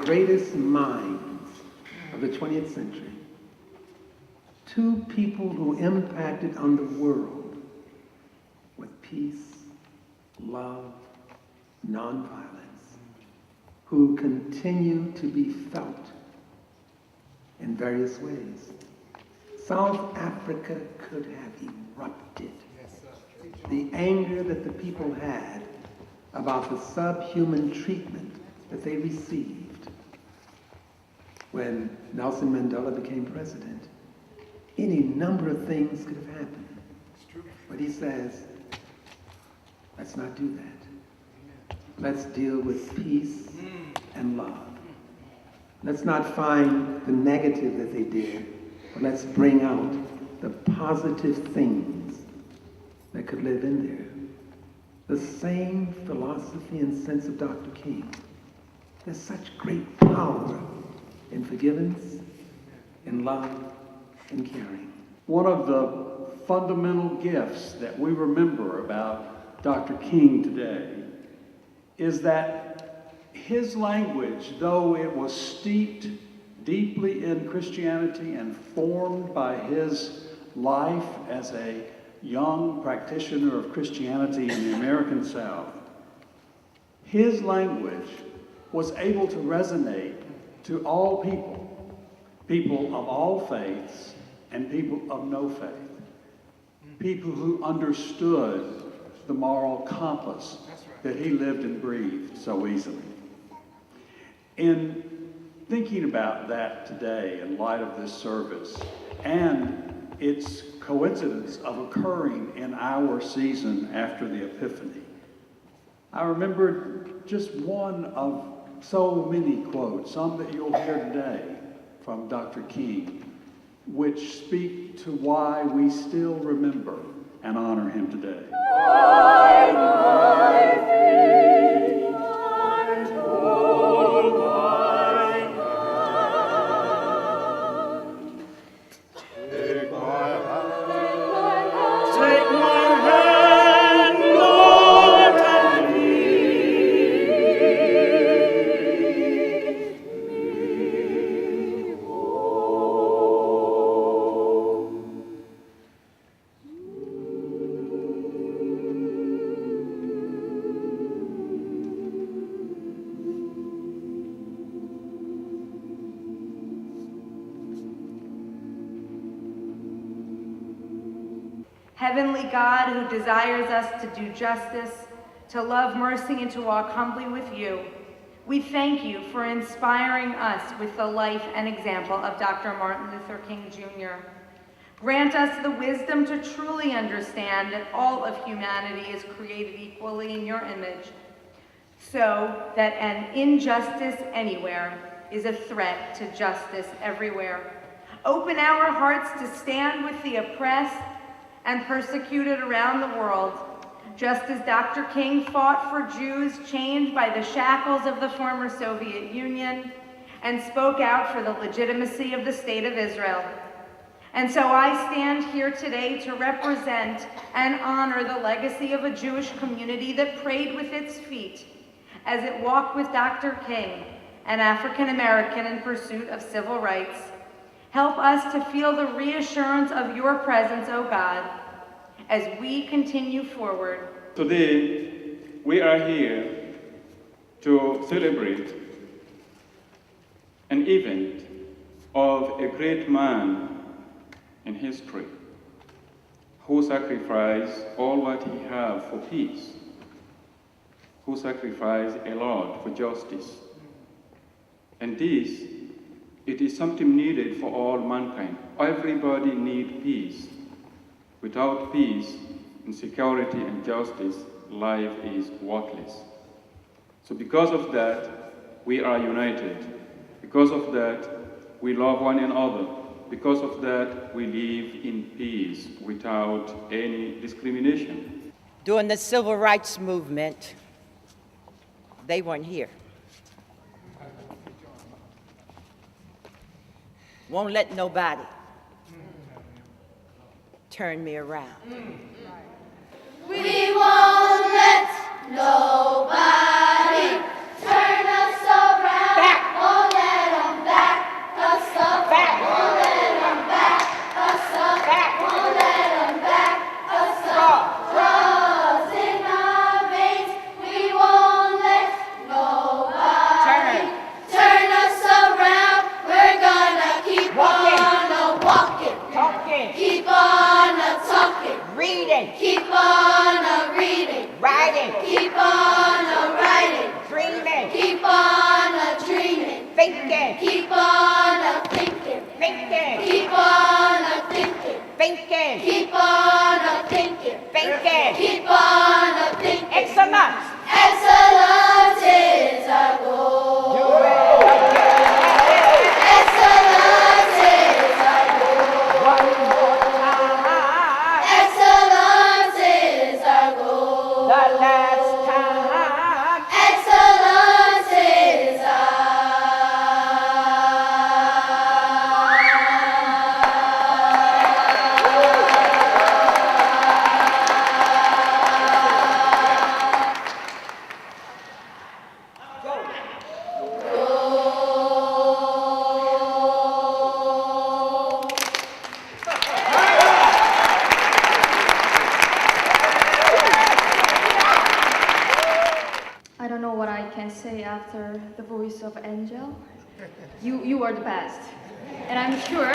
greatest minds of the 20th century. Two people who impacted on the world with peace, love, nonviolence, who continue to be felt in various ways. South Africa could have erupted. The anger that the people had about the subhuman treatment that they received when Nelson Mandela became president. Any number of things could have happened. But he says, let's not do that. Let's deal with peace and love. Let's not find the negative that they did, but let's bring out the positive things that could live in there. The same philosophy and sense of Dr. King. There's such great power in forgiveness, in love, and caring. One of the fundamental gifts that we remember about Dr. King today is that his language, though it was steeped deeply in Christianity and formed by his life as a young practitioner of Christianity in the American South, his language was able to resonate to all people, people of all faiths and people of no faith, people who understood the moral compass that he lived and breathed so easily. In thinking about that today in light of this service and its coincidence of occurring in our season after the Epiphany, I remembered just one of so many quotes, some that you'll hear today from Dr. King, which speak to why we still remember and honor him today. Heavenly God, who desires us to do justice, to love mercy, and to walk humbly with you, we thank you for inspiring us with the life and example of Dr. Martin Luther King Jr. Grant us the wisdom to truly understand that all of humanity is created equally in your image, so that an injustice anywhere is a threat to justice everywhere. Open our hearts to stand with the oppressed and persecuted around the world, just as Dr. King fought for Jews chained by the shackles of the former Soviet Union and spoke out for the legitimacy of the State of Israel. And so I stand here today to represent and honor the legacy of a Jewish community that prayed with its feet as it walked with Dr. King, an African American in pursuit of civil rights. Help us to feel the reassurance of your presence, O God, as we continue forward. Today, we are here to celebrate an event of a great man in history who sacrificed all what he had for peace, who sacrificed a lot for justice. And this, it is something needed for all mankind. Everybody needs peace. Without peace and security and justice, life is worthless. So because of that, we are united. Because of that, we love one another. Because of that, we live in peace without any discrimination. During the civil rights movement, they weren't here. Won't let nobody turn me around. We won't let nobody turn us around. Back. reading. Keep on reading. Writing. Keep on writing. Dreaming. Keep on dreaming. Thinking. Keep on thinking. Thinking. Keep on thinking. Thinking. Keep on thinking. Thinking. Keep on thinking. Excellence. Excellence is our goal. Do it again. Excellence is our goal. One more time. Excellence is our goal. The last time. Excellence is I don't know what I can say after the voice of Angel. You are the best. And I'm sure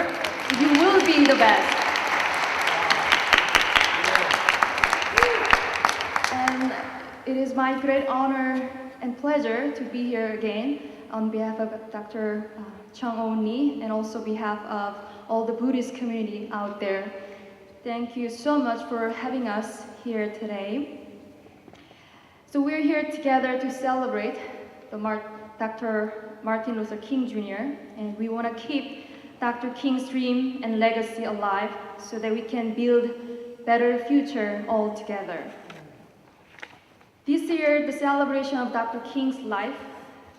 you will be the best. And it is my great honor and pleasure to be here again on behalf of Dr. Chung Oh-ni and also behalf of all the Buddhist community out there. Thank you so much for having us here today. So we're here together to celebrate Dr. Martin Luther King Jr. and we want to keep Dr. King's dream and legacy alive so that we can build better future all together. This year, the celebration of Dr. King's life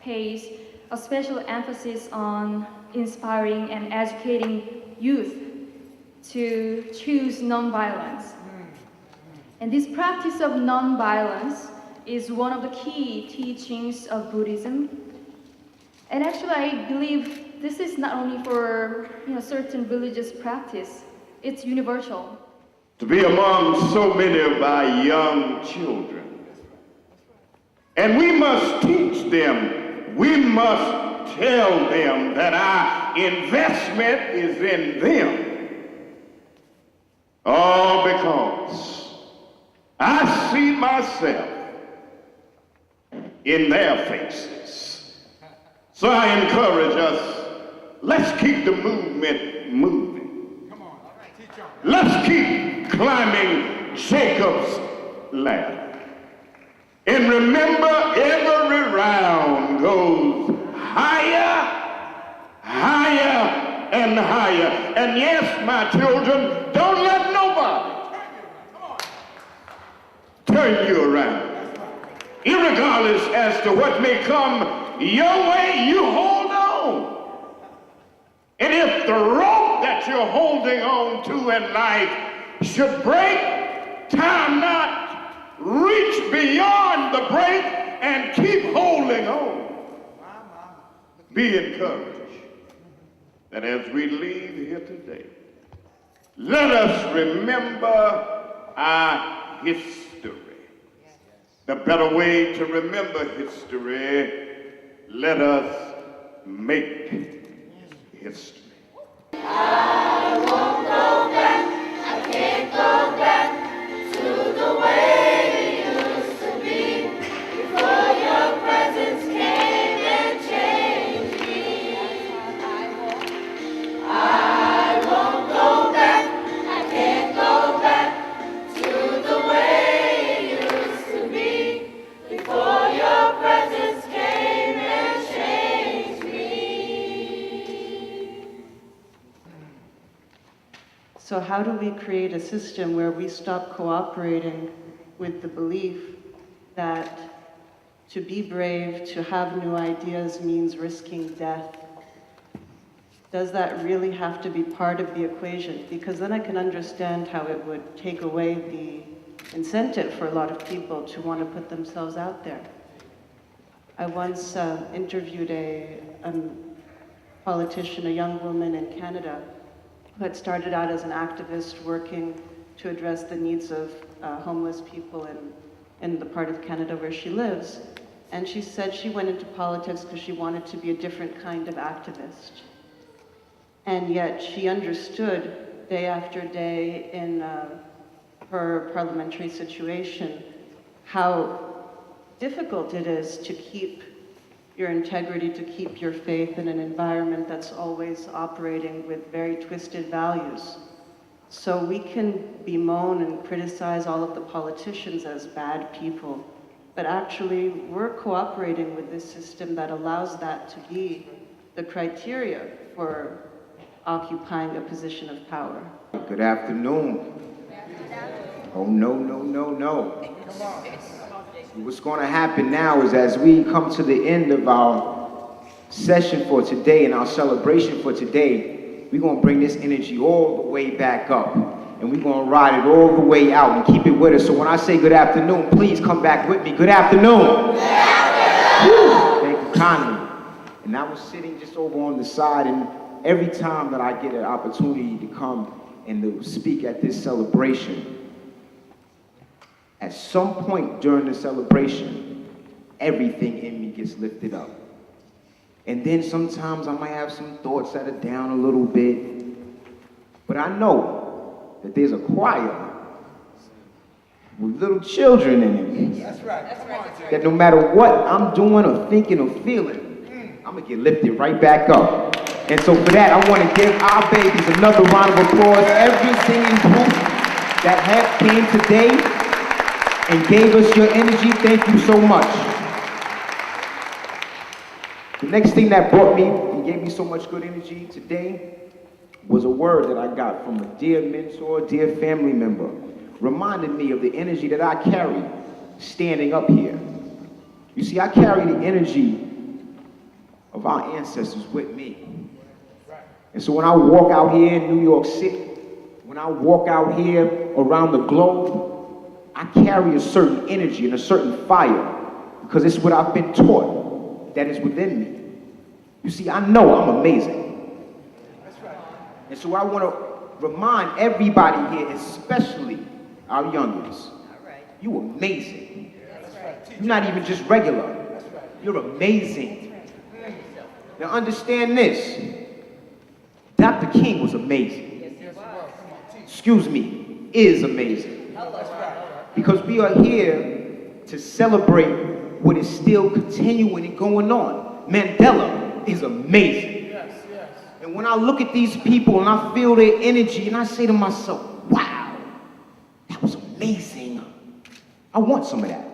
pays a special emphasis on inspiring and educating youth to choose nonviolence. And this practice of nonviolence is one of the key teachings of Buddhism. And actually, I believe this is not only for certain religious practice, it's universal. To be among so many of our young children. And we must teach them, we must tell them that our investment is in them. All because I see myself in their faces. So I encourage us, let's keep the movement moving. Let's keep climbing Jacob's ladder. And remember, every round goes higher, higher, and higher. And yes, my children, don't let nobody turn you around. Irregardless as to what may come your way, you hold on. And if the rope that you're holding on to in life should break, time not. Reach beyond the break and keep holding on. Be encouraged that as we leave here today, let us remember our history. The better way to remember history, let us make history. I won't go back, I can't go back to the way it used to be before your presence came and changed me. I won't go back, I can't go back to the way it used to be before your presence came and changed me. So how do we create a system where we stop cooperating with the belief that to be brave, to have new ideas means risking death? Does that really have to be part of the equation? Because then I can understand how it would take away the incentive for a lot of people to want to put themselves out there. I once interviewed a politician, a young woman in Canada, who had started out as an activist working to address the needs of homeless people in the part of Canada where she lives. And she said she went into politics because she wanted to be a different kind of activist. And yet she understood day after day in per parliamentary situation, how difficult it is to keep your integrity, to keep your faith in an environment that's always operating with very twisted values. So we can bemoan and criticize all of the politicians as bad people, but actually we're cooperating with this system that allows that to be the criteria for occupying a position of power. Good afternoon. Oh, no, no, no, no. What's going to happen now is as we come to the end of our session for today and our celebration for today, we're going to bring this energy all the way back up. And we're going to ride it all the way out and keep it with us. So when I say good afternoon, please come back with me. Good afternoon. Good afternoon. Thank you kindly. And I was sitting just over on the side, and every time that I get an opportunity to come and to speak at this celebration, at some point during the celebration, everything in me gets lifted up. And then sometimes I might have some thoughts that are down a little bit, but I know that there's a choir with little children in it. That's right. That no matter what I'm doing or thinking or feeling, I'm gonna get lifted right back up. And so for that, I want to give our babies another round of applause. Every singing group that came today and gave us your energy, thank you so much. The next thing that brought me and gave me so much good energy today was a word that I got from a dear mentor, dear family member, reminded me of the energy that I carry standing up here. You see, I carry the energy of our ancestors with me. And so when I walk out here in New York City, when I walk out here around the globe, I carry a certain energy and a certain fire because it's what I've been taught that is within me. You see, I know I'm amazing. That's right. And so I want to remind everybody here, especially our youngins, you're amazing. That's right. You're not even just regular. That's right. You're amazing. Now understand this. Dr. King was amazing. Excuse me, is amazing. Because we are here to celebrate what is still continuing and going on. Mandela is amazing. Yes. And when I look at these people and I feel their energy and I say to myself, wow, that was amazing. I want some of that.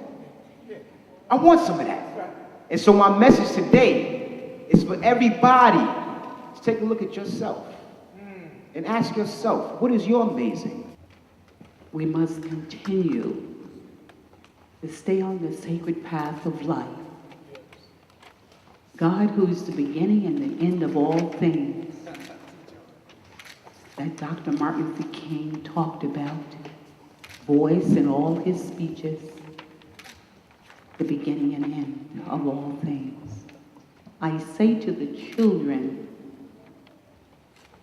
I want some of that. And so my message today is for everybody to take a look at yourself and ask yourself, what is your amazing? We must continue to stay on the sacred path of life. God, who is the beginning and the end of all things, that Dr. Martin Luther King talked about, voice in all his speeches, the beginning and end of all things. I say to the children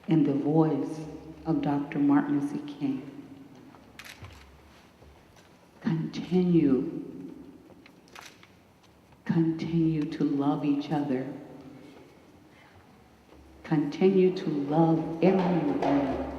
in the voice of Dr. Martin Luther King, continue to love each other. Continue to love everyone